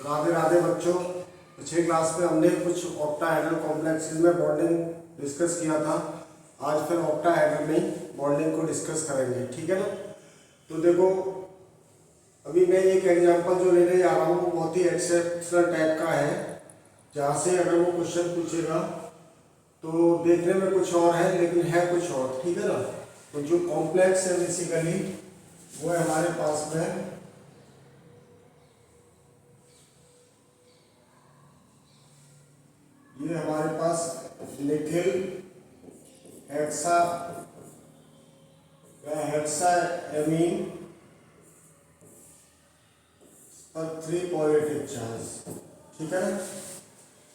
राधे राधे बच्चों। पिछली क्लास में हमने कुछ ऑक्टाहेड्रल कॉम्प्लेक्सेस में बॉन्डिंग डिस्कस किया था। आज फिर ऑक्टाहेड्रल में बॉन्डिंग को डिस्कस करेंगे, ठीक है ना। तो देखो अभी मैं एक एग्जांपल जो लेने जा रहा हूँ वो बहुत ही एक्सेप्शनल टाइप का है, जहाँ से अगर वो क्वेश्चन पूछेगा तो देखने में कुछ और है लेकिन है कुछ और, ठीक है ना। तो जो कॉम्प्लेक्स है बेसिकली वो है हमारे पास में ये हमारे पास निकिल हेक्साएमीन पर 3 पॉजिटिव चार्ज, ठीक है ना।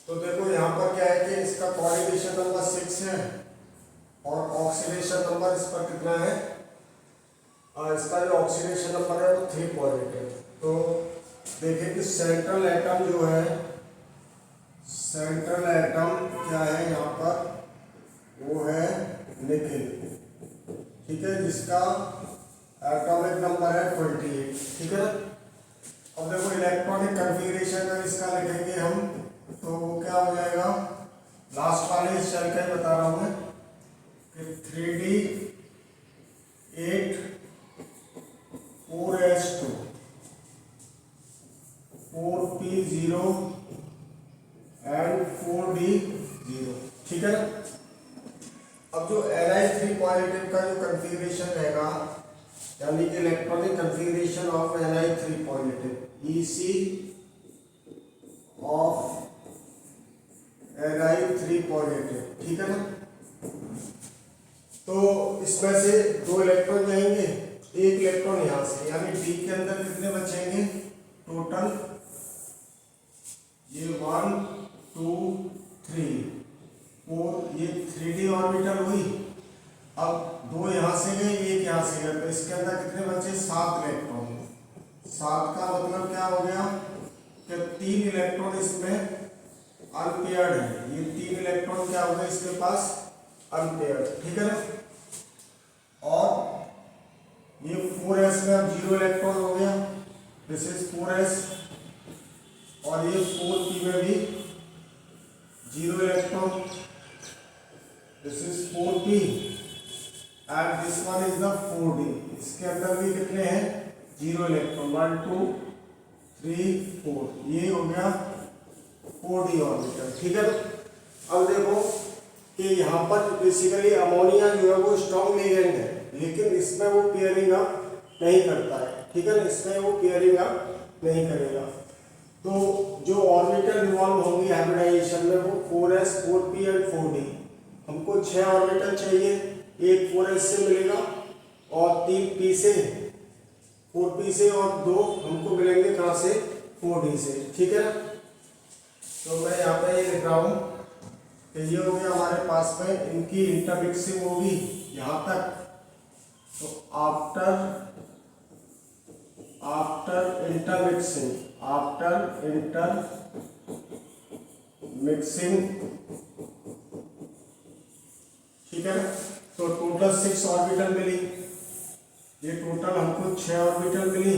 तो देखो यहाँ पर क्या है कि इसका कोऑर्डिनेशन नंबर 6 है और ऑक्सीडेशन नंबर इस पर कितना है, इसका जो ऑक्सीडेशन नंबर है वो 3 पॉजिटिव। तो देखिए कि सेंट्रल एटम जो है, सेंट्रल एटम क्या है यहाँ पर, वो है निकिल, ठीक है, जिसका एटॉमिक नंबर है 28, ठीक है ना। अब देखो इलेक्ट्रॉनिक कन्फिगरेशन अगर इसका लिखेंगे हम तो वो क्या हो जाएगा, लास्ट वाले शेल का ही बता रहा हूँ मैं कि 3D 8 4s2 4p0 and 4d0, ठीक है ना। अब जो Ni3 पॉजिटिव का जो कन्फिगरेशन रहेगा, यानी कि electronic configuration of Ni3 positive, EC of Ni3 positive, ठीक है ना। तो इसमें से 2 इलेक्ट्रॉन जाएंगे, 1 इलेक्ट्रॉन यहाँ से, यानी D के अंदर कितने बचेंगे टोटल, ये 1 2 3 4, ये 3D ऑर्बिटल हुई। अब 2 यहाँ से गए, 1 यहाँ से गए, तो इसके अंदर कितने बचे 7 इलेक्ट्रॉन। 7 का मतलब क्या हो गया कि 3 इलेक्ट्रॉन इसमें अनपेयर्ड है, ये 3 इलेक्ट्रॉन क्या हो गए इसके पास अनपेयर्ड, ठीक है ना। और ये 4s में अब 0 इलेक्ट्रॉन हो गया, दिस इज 4s, और ये 4p में भी 0 electron, this is 4p, and this one is the 4d, इसके अंदर भी कितने हैं 0 इलेक्ट्रॉन, 1 2 3 4, ये हो गया 4d ऑर्बिटल, ठीक है। अब देखो कि यहाँ पर बेसिकली अमोनिया जो है वो स्ट्रॉन्ग लिगेंड है, लेकिन इसमें वो पेयरिंग अप नहीं करता है, ठीक है ना, इसमें वो पेयरिंग अप नहीं करेगा। तो जो ऑर्बिटल इन्वॉल्व होंगी हाइब्रिडाइजेशन में वो 4s 4p एंड 4d, हमको 6 ऑर्बिटल चाहिए, एक 4s से मिलेगा और 3 p से 4p से, और 2 हमको मिलेंगे कहाँ से 4d से, ठीक है ना। तो मैं यहाँ पे ये लिख रहा हूँ कि ये हो गया हमारे पास में, इनकी इंटरमिक्सिंग होगी यहाँ तक। तो आफ्टर इंटरमिक्सिंग ठीक है ना। तो टोटल 6 ऑर्बिटल मिली, ये टोटल हमको 6 ऑर्बिटल मिली,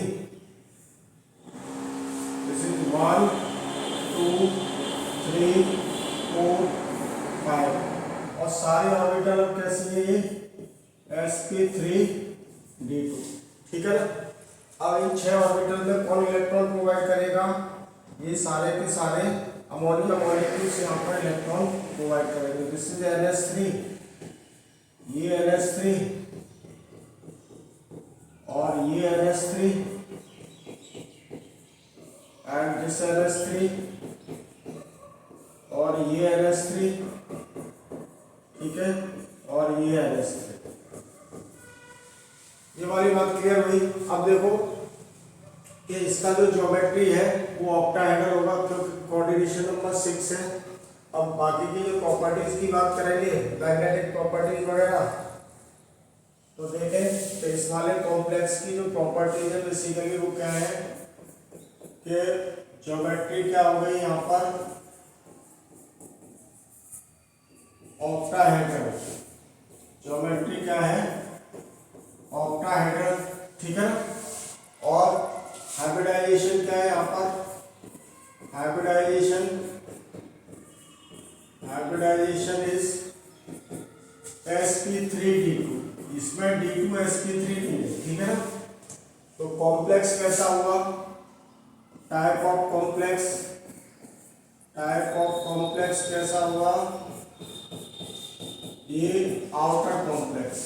दिस इज 1 2 3 4 5, और सारे ऑर्बिटल अब कैसी है ये sp3d2, ठीक है ना। अब इन 6 ऑर्बिटल में कौन इलेक्ट्रॉन प्रोवाइड करेगा, ये सारे के सारे अमोनिया मॉलिक्यूल्स यहाँ पर इलेक्ट्रॉन प्रोवाइड करेंगे, दिस इज NH3, ये NH3 और ये NH3 एंड दिस NH3 और ये NH3, ठीक है, और ये NH3। ये वाली बात क्लियर हुई। अब देखो कि इसका जो ज्योमेट्री है वो ऑक्टाहेड्रल होगा क्योंकि कोऑर्डिनेशन नंबर 6 है। अब बाकी की जो प्रॉपर्टीज की बात करेंगे, मैग्नेटिक प्रॉपर्टीज वगैरह, तो देखें तो इस वाले कॉम्प्लेक्स की जो प्रॉपर्टीज है बेसिकली वो क्या है कि ज्योमेट्री क्या हो गई यहाँ पर ऑक्टाहेड्रल, ज्योमेट्री क्या है ऑक्टाहेड्रल, ठीक है ना। और हाइब्रिडाइजेशन क्या है यहाँ पर कॉम्प्लेक्स कैसा हुआ, टाइप ऑफ कॉम्प्लेक्स कैसा हुआ, ये आउटर कॉम्प्लेक्स,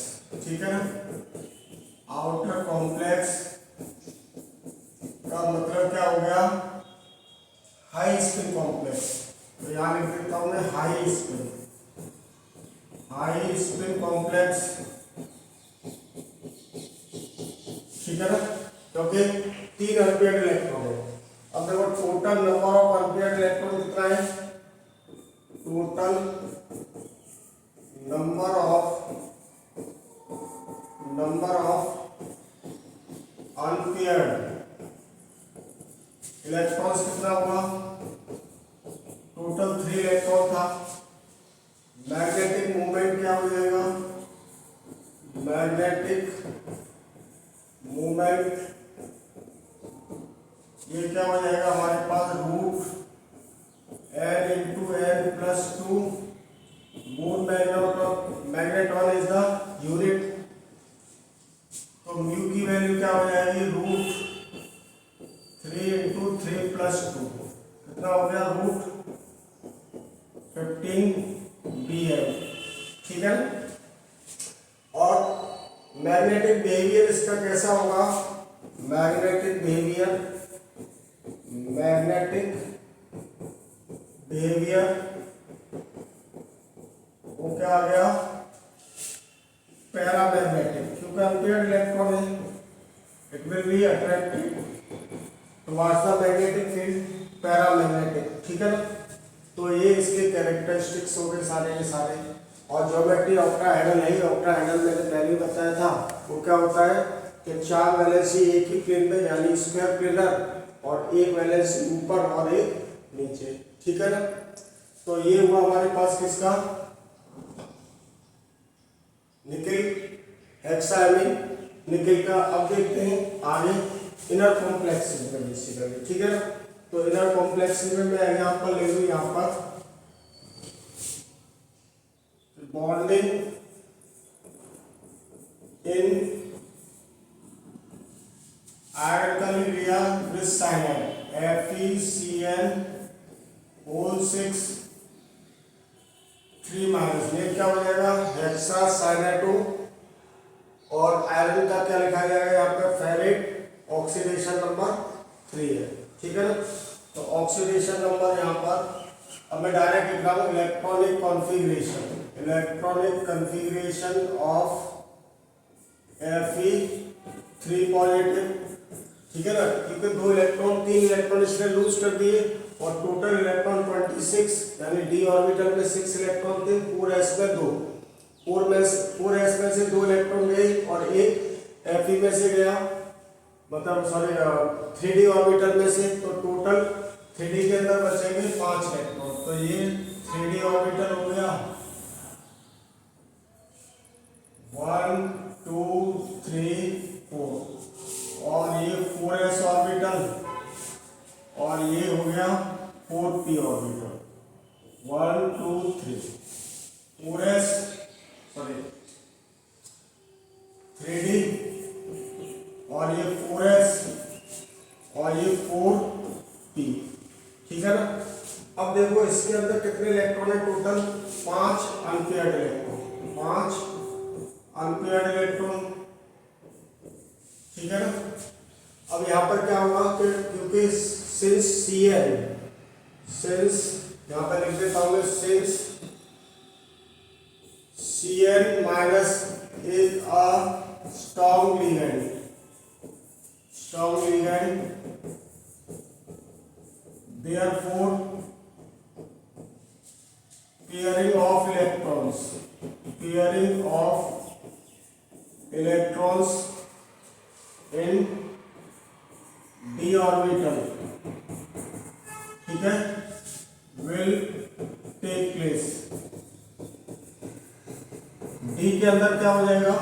ठीक है ना। आउटर कॉम्प्लेक्स का मतलब क्या हो गया, हाई स्पिन कॉम्प्लेक्स। तो यहाँ लिख देता हूं मैं हाई स्पिन कॉम्प्लेक्स, ठीक है ना, क्योंकि 3 अनपेयर्ड इलेक्ट्रॉन है। अब देखो total number of unpaired electron कितना है, total number of unpaired electrons कितना हुआ, टोटल 3 इलेक्ट्रॉन था। मैग्नेटिक मूवमेंट क्या हो जाएगा, मैग्नेटिक मूवमेंट ये क्या हो जाएगा हमारे पास, root n into n plus 2, मून मैग्नेट्रॉन इज द यूनिट, तो म्यू की वैल्यू क्या हो जाएगी, रूट 3 इंटू 3 प्लस 2, कितना हो गया, रूट 15 BM, ठीक है ना। और मैग्नेटिक बिहेवियर इसका कैसा होगा, मैग्नेटिक बिहेवियर वो क्या आ गया, पैरामैग्नेटिक, क्योंकि अनपेयर्ड इलेक्ट्रॉन है, it will be attracted towards the magnetic field, paramagnetic, ठीक है ना। तो ये इसके कैरेक्टरिस्टिक्स हो गए सारे के सारे। और ज्योमेट्री ऑक्टाहेड्रल है, ऑक्टाहेड्रल मैंने पहले ही बताया था, वो क्या होता है कि 4 वैलेंसी एक ही प्लेन में यानी स्क्वायर प्लेनर, और एक वैलेंसी ऊपर और एक नीचे, ठीक है ना। तो ये हुआ हमारे पास किसका, निकेल हेक्सामीन निकेल का। अब देखते हैं आगे इनर कॉम्प्लेक्स में बेसिकली, ठीक है ना। तो इनर कॉम्प्लेक्स में मैं एग्जांपल ले लूं, यहाँ पर bonding in iron reaction with cyanide FeCN whole 6 3 ये क्या हो जाएगा, हेक्सा साइनाटो, और आयरन का क्या लिखा जाएगा यहाँ पे, फेरेट, ऑक्सीडेशन नंबर 3 है, ठीक है ना। तो ऑक्सीडेशन नंबर यहाँ पर, अब मैं डायरेक्ट लिख रहा हूँ, electronic configuration of Fe3 positive, ठीक है ना, क्योंकि 2 इलेक्ट्रॉन 3 इलेक्ट्रॉन इसने लूज कर दिए, और टोटल इलेक्ट्रॉन 26, यानी डी ऑर्बिटल में 6 इलेक्ट्रॉन थे, 4s में 2, 4s में से 2 इलेक्ट्रॉन गए और एक Fe में से गया, मतलब सॉरी 3d ऑर्बिटल में से, तो टोटल 3d के अंदर बचेंगे 5 इलेक्ट्रॉन। तो ये 3d ऑर्बिटल हो गया, 1 2 3 4, और ये 4s ऑर्बिटल, और ये हो गया 4p orbital, 1 2 3 4s sorry 3d, और ये 4s, और ये 4p, ठीक है ना। अब देखो इसके अंदर कितने इलेक्ट्रॉन है, total 5 unpaired electron, 5 unpaired electron, ठीक है ना। अब यहाँ पर क्या होगा कि क्योंकि सिंस यहाँ पर लिख देता हूँ, since Cn minus is a strong ligand, therefore pairing of electrons in d orbital, ठीक है, will take place। d के अंदर क्या हो जाएगा,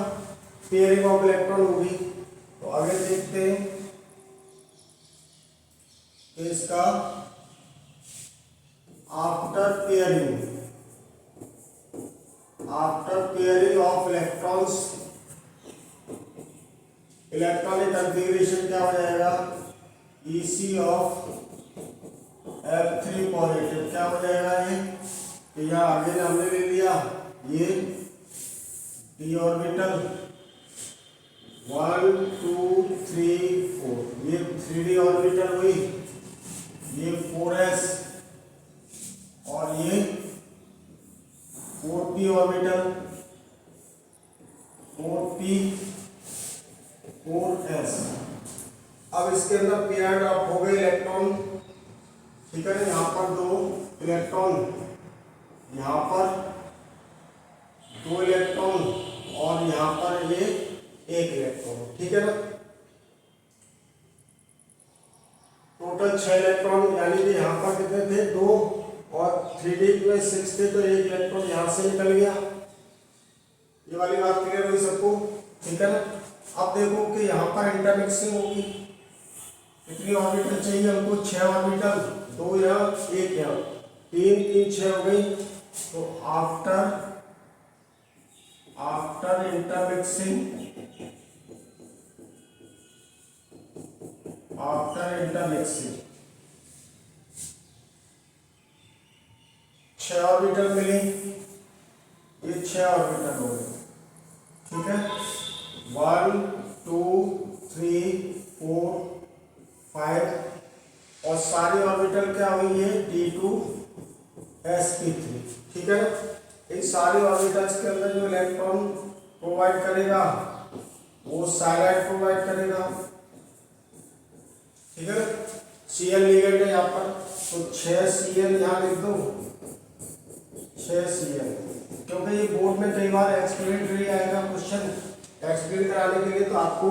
पेयरिंग ऑफ इलेक्ट्रॉन होगी। तो आगे देखते हैं कि इसका after pairing of electrons electronic configuration क्या हो जाएगा, EC ऑफ F3 पॉजिटिव क्या हो जाएगा ये, तो यहाँ आगे हमने ले लिया ये d ऑर्बिटल 1 2 3 4, ये 3d ऑर्बिटल हुई, ये 4s और ये 4p ऑर्बिटल 4p 4s। अब इसके अंदर पेयर ड्रॉप हो गए इलेक्ट्रॉन, ठीक है ना, यहाँ पर 2 इलेक्ट्रॉन, यहाँ पर 2 इलेक्ट्रॉन और यहाँ पर ये 1 इलेक्ट्रॉन, ठीक है ना। टोटल 6 इलेक्ट्रॉन, यानी कि यहाँ पर कितने थे, 2 और 3d में 6 थे, तो 1 इलेक्ट्रॉन यहाँ से निकल गया। ये वाली बात क्लियर हुई सबको, ठीक है ना। अब देखो कि यहाँ पर इंटरमिक्सिंग होगी, कितनी ऑर्बिटल चाहिए हमको, 6 ऑर्बिटल, 2 यहाँ 1 यहाँ, 3 3 6 हो गई। तो आफ्टर इंटरमिक्सिंग 6 ऑर्बिटल मिली, ये 6 ऑर्बिटल हो गए, ठीक है। 1 2 3 4 5 और सारी ऑर्बिटल क्या हुई है, D2 sp3, ठीक है ना। इन सारी ऑर्बिटल्स के अंदर जो इलेक्ट्रॉन प्रोवाइड करेगा वो साइलाइड प्रोवाइड करेगा, ठीक है ना। Cl लिगेंड है यहाँ पर, तो 6 Cl यहाँ लिख दो, 6 Cl, क्योंकि ये बोर्ड में कई बार एक्सप्लेनेटरी आएगा क्वेश्चन, एक्सप्लेन कराने के लिए तो आपको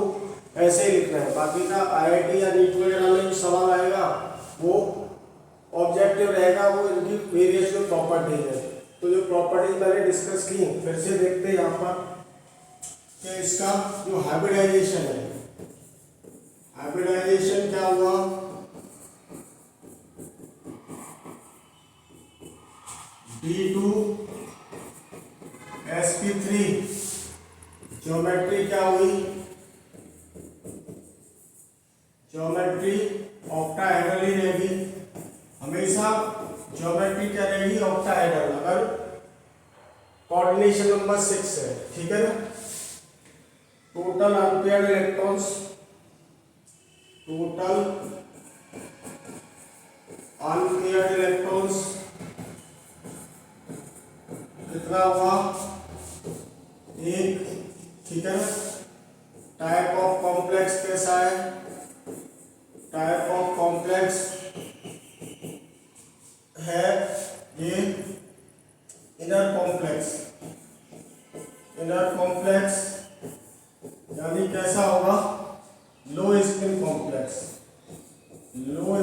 ऐसे ही लिखना है। बाकी का IIT या नीट वगैरह में जो सवाल आएगा वो ऑब्जेक्टिव रहेगा, वो इनकी वेरियस जो प्रॉपर्टीज है। तो जो प्रॉपर्टीज मैंने डिस्कस की फिर से देखते हैं यहाँ पर कि इसका जो हाइब्रिडाइजेशन है, हाइब्रिडाइजेशन क्या हुआ, D2 sp3, ज्योमेट्री क्या हुई, ज्योमेट्री ऑक्टाहेड्रल ही रहेगी हमेशा, ज्योमेट्री क्या रहेगी, ऑक्टाहेड्रल, अगर कोऑर्डिनेशन नंबर 6 है, ठीक है ना। Total unpaired electrons, total unpaired electrons कितना हुआ, 1, ठीक है ना। टाइप ऑफ कॉम्प्लेक्स कैसा है, टाइप ऑफ कॉम्प्लेक्स है ये इनर कॉम्प्लेक्स, इनर कॉम्प्लेक्स यानी कैसा होगा, लो स्पिन कॉम्प्लेक्स, लो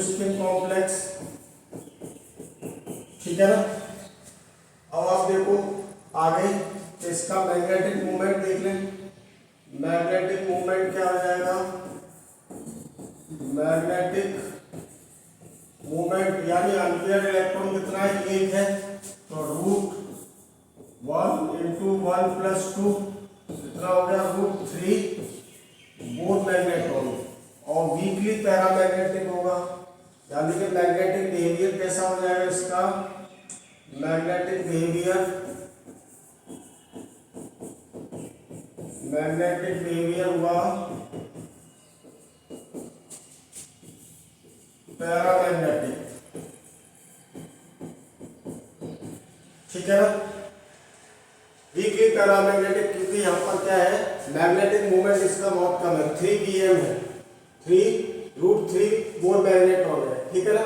स्पिन कॉम्प्लेक्स, ठीक है ना। अब आप देखो आगे इसका मैग्नेटिक मूवमेंट देख लें, मैग्नेटिक मूवमेंट क्या हो जाएगा, मैग्नेटिक मूवमेंट यानी अनपेयर्ड इलेक्ट्रॉन कितना है, 1 है, तो √1 × 1 + 2 कितना हो गया, √3 बोथ मैग्नेट्रॉन, और वीकली पैरामैग्नेटिक होगा, यानी कि मैग्नेटिक बिहेवियर कैसा हो जाएगा इसका, मैग्नेटिक बिहेवियर हुआ पैरामैग्नेटिक, ठीक है ना। वीकली पैरामैग्नेटिक, क्योंकि यहाँ पर क्या है, मैग्नेटिक मूवमेंट इसका बहुत कम है, 3 pm है, 3√3 बोर मैग्नेट्रॉन है, ठीक है ना।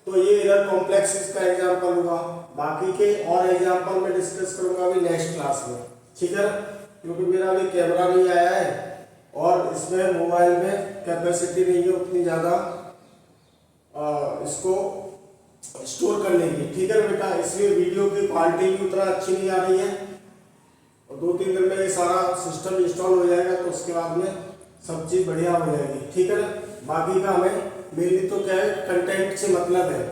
तो ये इनर कॉम्प्लेक्स इसका एग्जांपल हुआ, बाकी के और एग्जांपल मैं डिस्कस करूंगा अभी नेक्स्ट क्लास में, ठीक है ना। क्योंकि मेरा अभी कैमरा नहीं आया है और इसमें मोबाइल में कैपेसिटी नहीं है उतनी ज़्यादा इसको स्टोर करने की, ठीक है ना बेटा, इसलिए वीडियो की क्वालिटी भी उतना अच्छी नहीं आ रही है। और 2-3 दिन में ये सारा सिस्टम इंस्टॉल हो जाएगा तो उसके बाद में सब चीज़ बढ़िया हो जाएगी, ठीक है ना। बाकी का हमें मेनली तो क्या है, कंटेंट से मतलब है।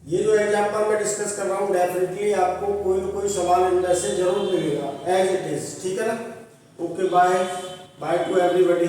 ये जो एग्जाम्पल मैं डिस्कस कर रहा हूँ डेफिनेटली आपको कोई ना कोई सवाल इनमें से जरूर मिलेगा एज इट इज, ठीक है ना। Okay bye, bye to everybody.